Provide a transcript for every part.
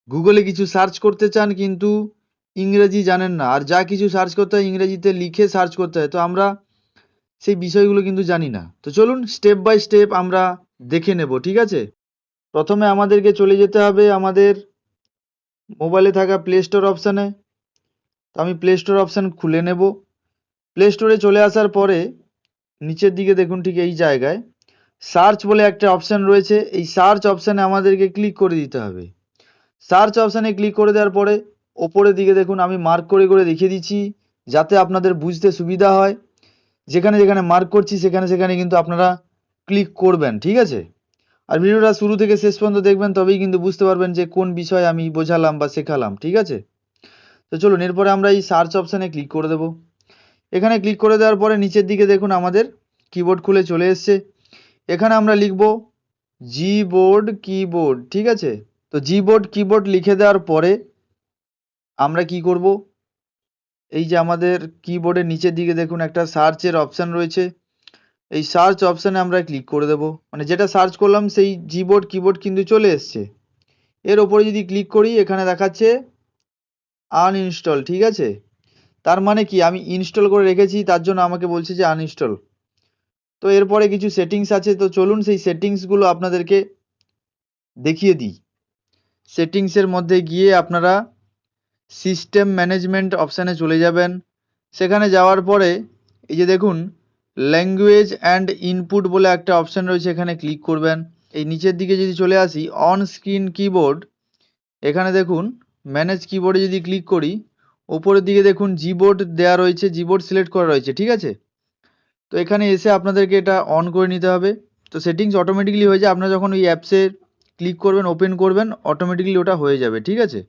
গুগলে কিছু সার্চ করতে চান কিন্তু ইংরেজি জানেন না, আর যা কিছু সার্চ করতে হয় ইংরেজিতে লিখে সার্চ করতে হয়, তো আমরা সেই বিষয়গুলো কিন্তু জানি না। তো চলুন স্টেপ বাই স্টেপ আমরা দেখে নেব, ঠিক আছে? প্রথমে আমাদেরকে চলে যেতে হবে আমাদের মোবাইলে থাকা প্লে স্টোর অপশানে। তো আমি প্লে স্টোর অপশান খুলে নেব। প্লে স্টোরে চলে আসার পরে নিচের দিকে দেখুন ঠিক এই জায়গায় সার্চ বলে একটা অপশান রয়েছে, এই সার্চ অপশানে আমাদেরকে ক্লিক করে দিতে হবে। সার্চ অপশানে ক্লিক করে দেওয়ার পরে ওপরের দিকে দেখুন আমি মার্ক করে করে দেখিয়ে দিচ্ছি যাতে আপনাদের বুঝতে সুবিধা হয়। যেখানে যেখানে মার্ক করছি সেখানে সেখানে কিন্তু আপনারা ক্লিক করবেন, ঠিক আছে? আর ভিডিওটা শুরু থেকে শেষ পর্যন্ত দেখবেন, তবেই কিন্তু বুঝতে পারবেন যে কোন বিষয় আমি বোঝালাম বা শেখালাম, ঠিক আছে? তো চলুন এরপরে আমরা এই সার্চ অপশানে ক্লিক করে দেব। এখানে ক্লিক করে দেওয়ার পরে নিচের দিকে দেখুন আমাদের কিবোর্ড খুলে চলে এসছে। এখানে আমরা লিখব জিবোর্ড কিবোর্ড, ঠিক আছে? তো জিবোর্ড কিবোর্ড লিখে দেওয়ার পরে আমরা কি করব, এই যে আমাদের কিবোর্ডের নিচের দিকে দেখুন একটা সার্চের অপশান রয়েছে, এই সার্চ অপশানে আমরা ক্লিক করে দেব। মানে যেটা সার্চ করলাম সেই জিবোর্ড কিবোর্ড কিন্তু চলে এসছে। এর ওপরে যদি ক্লিক করি এখানে দেখাচ্ছে আনইনস্টল, ঠিক আছে? তার মানে কি আমি ইনস্টল করে রেখেছি, তার জন্য আমাকে বলছে যে আনইনস্টল। তো এরপরে কিছু সেটিংস আছে, তো চলুন সেই সেটিংসগুলো আপনাদেরকে দেখিয়ে দিই। সেটিংসের মধ্যে গিয়ে আপনারা সিস্টেম ম্যানেজমেন্ট অপশানে চলে যাবেন। সেখানে যাওয়ার পরে এই যে দেখুন ল্যাঙ্গুয়েজ অ্যান্ড ইনপুট বলে একটা অপশান রয়েছে, এখানে ক্লিক করবেন। এই নিচের দিকে যদি চলে আসি অন স্ক্রিন কিবোর্ড, এখানে দেখুন ম্যানেজ কিবোর্ডে যদি ক্লিক করি ওপরের দিকে দেখুন জিবোর্ড দেওয়া রয়েছে, জিবোর্ড সিলেক্ট করা রয়েছে, ঠিক আছে? তো এখানে এসে আপনাদেরকে এটা অন করে নিতে হবে। তো সেটিংস অটোমেটিক্যালি হয়ে যায়, আপনারা যখন ওই অ্যাপসে ক্লিক করবেন ওপেন করবেন অটোমেটিক্যালি ওটা হয়ে যাবে, ঠিক আছে?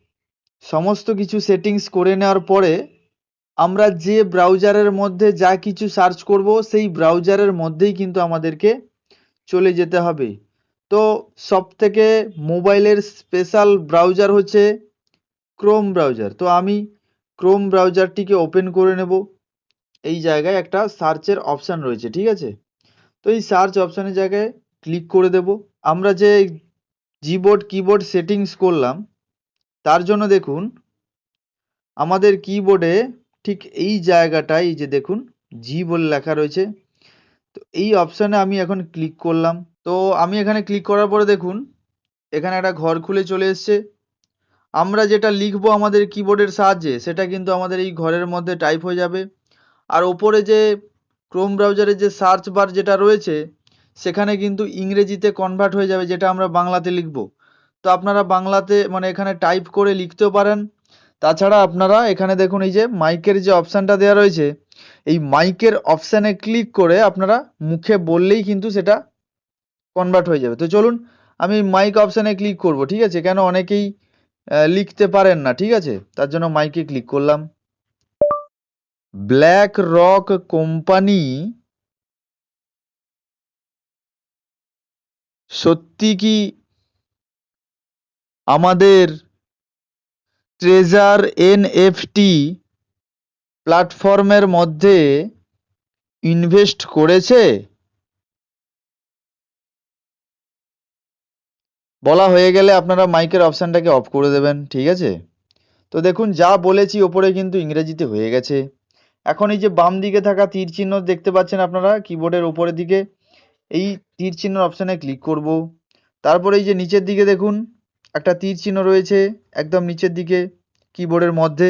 সমস্ত কিছু সেটিংস করে নেওয়ার পরে আমরা যে ব্রাউজারের মধ্যে যা কিছু সার্চ করব সেই ব্রাউজারের মধ্যেই কিন্তু আমাদেরকে চলে যেতে হবে। তো সবথেকে মোবাইলের স্পেশাল ব্রাউজার হচ্ছে ক্রোম ব্রাউজার। তো আমি ক্রোম ব্রাউজারটিকে ওপেন করে নেব। এই জায়গায় একটা সার্চের অপশান রয়েছে, ঠিক আছে? তো এই সার্চ অপশানের জায়গায় ক্লিক করে দেব। আমরা যে জিবোর্ড কিবোর্ড সেটিংস করলাম তার জন্য দেখুন আমাদের কিবোর্ডে ঠিক এই জায়গাটায় এই যে দেখুন জি বলে লেখা রয়েছে, তো এই অপশানে আমি এখন ক্লিক করলাম। তো আমি এখানে ক্লিক করার পরে দেখুন এখানে একটা ঘর খুলে চলে এসছে। আমরা যেটা লিখবো আমাদের কিবোর্ডের সাহায্যে সেটা কিন্তু আমাদের এই ঘরের মধ্যে টাইপ হয়ে যাবে। আর ওপরে যে ক্রোম ব্রাউজারের যে সার্চ বার যেটা রয়েছে সেখানে কিন্তু ইংরেজিতে কনভার্ট হয়ে যাবে, যেটা আমরা বাংলাতে লিখব। তো আপনারা বাংলাতে মানে এখানে টাইপ করে লিখতেও পারেন। তাছাড়া আপনারা এখানে দেখুন এই যে মাইকের যে অপশানটা দেওয়া রয়েছে, এই মাইকের অপশানে ক্লিক করে আপনারা মুখে বললেই কিন্তু সেটা কনভার্ট হয়ে যাবে। তো চলুন আমি মাইক অপশানে ক্লিক করব, ঠিক আছে? কেন অনেকেই লিখতে পারেন না, ঠিক আছে? তার জন্য মাইকে ক্লিক করলাম। ব্ল্যাক রক কোম্পানি সত্যি কি আমাদের ট্রেজার এনএফটি প্ল্যাটফর্মের মধ্যে ইনভেস্ট করেছে? বলা হয়ে গেলে আপনারা মাইকের অপশানটাকে অফ করে দেবেন, ঠিক আছে? তো দেখুন যা বলেছি ওপরে কিন্তু ইংরেজিতে হয়ে গেছে। এখন এই যে বাম দিকে থাকা তীর চিহ্ন দেখতে পাচ্ছেন আপনারা কিবোর্ডের ওপরের দিকে, এই তীর চিহ্ন অপশানে ক্লিক করব। তারপরে এই যে নিচের দিকে দেখুন একটা তীর চিহ্ন রয়েছে একদম নিচের দিকে কিবোর্ডের মধ্যে,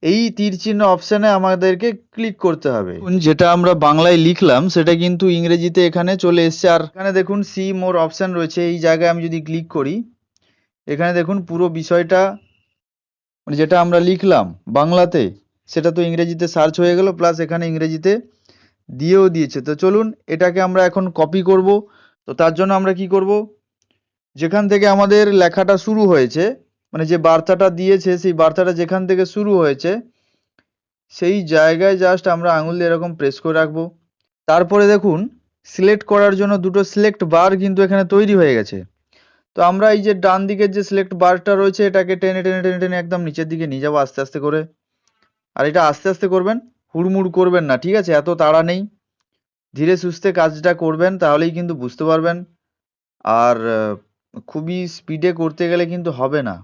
এই তীর চিহ্ন অপশানে আমাদেরকে ক্লিক করতে হবে। যেটা আমরা বাংলায় লিখলাম সেটা কিন্তু ইংরেজিতে এখানে চলে এসছে। আর এখানে দেখুন সি মোর অপশান রয়েছে, এই জায়গায় আমি যদি ক্লিক করি এখানে দেখুন পুরো বিষয়টা মানে যেটা আমরা লিখলাম বাংলাতে সেটা তো ইংরেজিতে সার্চ হয়ে গেল, প্লাস এখানে ইংরেজিতে দিয়েও দিয়েছে। তো চলুন এটাকে আমরা এখন কপি করব। তো তার জন্য আমরা কি করব, যেখান থেকে আমাদের লেখাটা শুরু হয়েছে মানে যে বার্তাটা দিয়েছে সেই বার্তাটা যেখান থেকে শুরু হয়েছে সেই জায়গায় জাস্ট আমরা আঙুল দিয়ে এরকম প্রেস করে রাখবো। তারপরে দেখুন সিলেক্ট করার জন্য দুটো সিলেক্ট বার কিন্তু এখানে তৈরি হয়ে গেছে। তো আমরা এই যে ডান দিকের যে সিলেক্ট বারটা রয়েছে এটাকে টেনে টেনে টেনে টেনে একদম নিচের দিকে নিয়ে যাবো আস্তে আস্তে করে। আর এটা আস্তে আস্তে করবেন, হুড়মুড় করবেন না, ঠিক আছে? এত তাড়া নেই, ধীরে সুস্থে কাজটা করবেন তাহলেই কিন্তু বুঝতে পারবেন। আর খুবই স্পিডে করতে গেলে কিন্তু হবে না।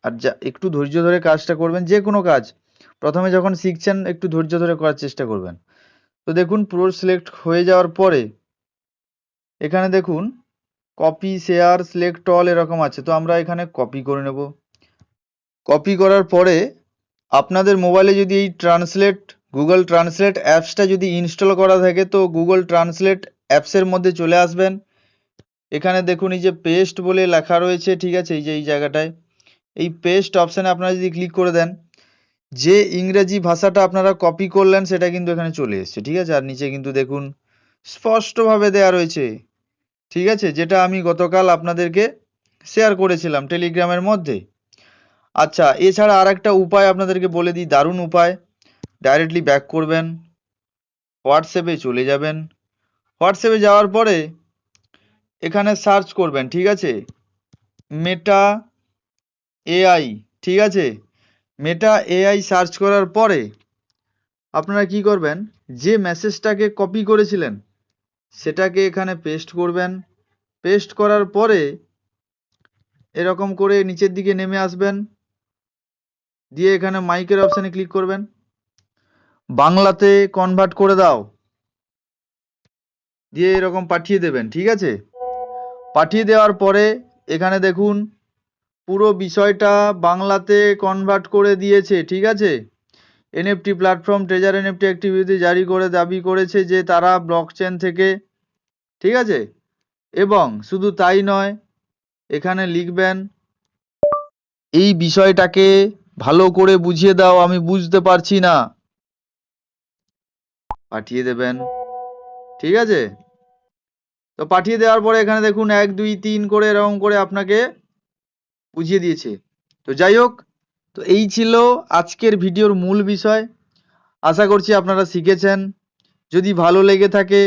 আর যা একটু ধৈর্য ধরে কাজটা করবেন, যে কোনো কাজ প্রথমে যখন শিখছেন একটু ধৈর্য ধরে করার চেষ্টা করবেন। তো দেখুন পুরো সিলেক্ট হয়ে যাওয়ার পরে এখানে দেখুন কপি, শেয়ার, সিলেক্ট অল এরকম আছে, তো আমরা এখানে কপি করে নেব। কপি করার পরে আপনাদের মোবাইলে যদি এই গুগল ট্রান্সলেট অ্যাপসটা যদি ইনস্টল করা থাকে তো গুগল ট্রান্সলেট অ্যাপসের মধ্যে চলে আসবেন। এখানে দেখুন এই যে পেস্ট বলে লেখা রয়েছে, ঠিক আছে, এই যে এই জায়গাটায় এই পেস্ট অপশানে আপনারা যদি ক্লিক করে দেন, যে ইংরেজি ভাষাটা আপনারা কপি করলেন সেটা কিন্তু এখানে চলে এসছে, ঠিক আছে। আর নিচে কিন্তু দেখুন স্পষ্টভাবে দেয়া রয়েছে, ঠিক আছে, যেটা আমি গতকাল আপনাদেরকে শেয়ার করেছিলাম টেলিগ্রামের মধ্যে। আচ্ছা, এছাড়া আর একটা উপায় আপনাদেরকে বলে দিই, দারুণ উপায়। ডাইরেক্টলি ব্যাক করবেন, হোয়াটসঅ্যাপে চলে যাবেন। হোয়াটসঅ্যাপে যাওয়ার পরে এখানে সার্চ করবেন, ঠিক আছে, মেটা এআই, ঠিক আছে। মেটা এআই সার্চ করার পরে আপনারা কি করবেন, যে মেসেজটাকে কপি করেছিলেন সেটাকে এখানে পেস্ট করবেন। পেস্ট করার পরে এরকম করে নিচের দিকে নেমে আসবেন, দিয়ে এখানে মাইকের অপশানে ক্লিক করবেন, বাংলাতে কনভার্ট করে দাও, দিয়ে এরকম পাঠিয়ে দেবেন, ঠিক আছে। পাঠিয়ে দেওয়ার পরে এখানে দেখুন পুরো বিষয়টা বাংলাতে কনভার্ট করে দিয়েছে, ঠিক আছে। NFT platform treasure NFT activity জারি করে দাবি করেছে যে তারা ব্লকচেন থেকে, ঠিক আছে। এবং শুধু তাই নয়, এখানে লিখবেন এই বিষয়টাকে ভালো করে বুঝিয়ে দাও, আমি বুঝতে পারছি না, পাঠিয়ে দেবেন, ঠিক আছে। তো পাঠিয়ে দেওয়ার পরে এখানে দেখুন 1 2 3 করে এরকম করে আপনাকে বুঝিয়ে দিয়েছে। তো যাই হোক, তো এই ছিল আজকের ভিডিওর মূল বিষয়। আশা করছি আপনারা শিখেছেন। যদি ভালো লেগে থাকে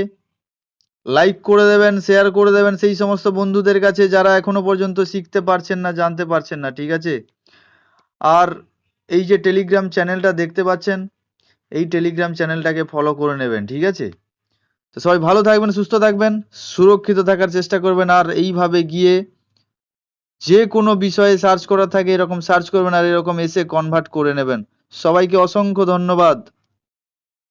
লাইক করে দেবেন, শেয়ার করে দেবেন সেই সমস্ত বন্ধুদের কাছে যারা এখনো পর্যন্ত শিখতে পারছেন না, জানতে পারছেন না, ঠিক আছে। আর এই যে টেলিগ্রাম চ্যানেলটা দেখতে পাচ্ছেন, এই টেলিগ্রাম চ্যানেলটাকে ফলো করে নেবেন, ঠিক আছে। তো সবাই ভালো থাকবেন, সুস্থ থাকবেন, সুরক্ষিত থাকার চেষ্টা করবেন। আর এইভাবে গিয়ে যে কোনো বিষয়ে সার্চ করা থাকে এরকম সার্চ করবেন আর এরকম এসে কনভার্ট করে নেবেন। সবাইকে অসংখ্য ধন্যবাদ।